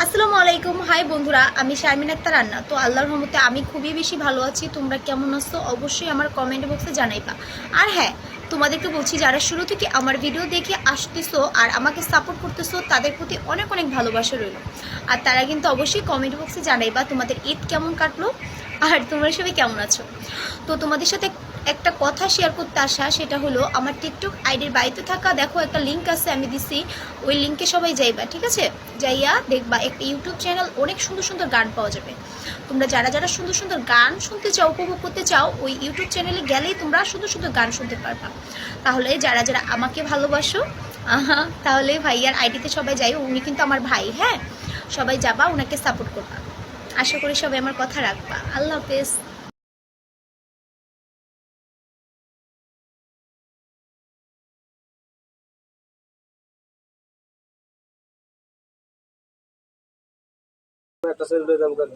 আসসালামু আলাইকুম। হাই বন্ধুরা, আমি শারমিন আক্তার রান্না। তো আল্লাহর রহমতে আমি খুবই বেশি ভালো আছি। তোমরা কেমন আছো অবশ্যই আমার কমেন্ট বক্সে জানাইবা। আর হ্যাঁ, তোমাদেরকে বলছি যারা শুরু থেকে আমার ভিডিও দেখে আসতেছো আর আমাকে সাপোর্ট করতেছো তাদের প্রতি অনেক অনেক ভালোবাসা রইল। আর তারা কিন্তু অবশ্যই কমেন্ট বক্সে জানাইবা তোমাদের ঈদ কেমন কাটলো আর তোমরা সবাই কেমন আছো। তো তোমাদের সাথে একটা কথা শেয়ার করতে আসা, সেটা হলো আমার টিকটক আইডির বাড়িতে থাকা দেখো একটা লিঙ্ক আছে আমি দিছি, ওই লিঙ্কে সবাই যাইবা, ঠিক আছে? যাইয়া দেখবা একটা ইউটিউব চ্যানেল, অনেক সুন্দর সুন্দর গান পাওয়া যাবে। তোমরা যারা যারা সুন্দর সুন্দর গান শুনতে চাও, উপভোগ করতে চাও, ওই ইউটিউব চ্যানেলে গেলেই তোমরা সুন্দর সুন্দর গান শুনতে পারবা। তাহলে যারা যারা আমাকে ভালোবাসো, তাহলে ভাইয়ার আইডিতে সবাই যাই, উনি কিন্তু আমার ভাই, হ্যাঁ? সবাই যাবা, ওনাকে সাপোর্ট করবা। আশা করি সবাই আমার কথা রাখবা। আল্লাহ হাফেজ। একটা সেলুটের দাম কত?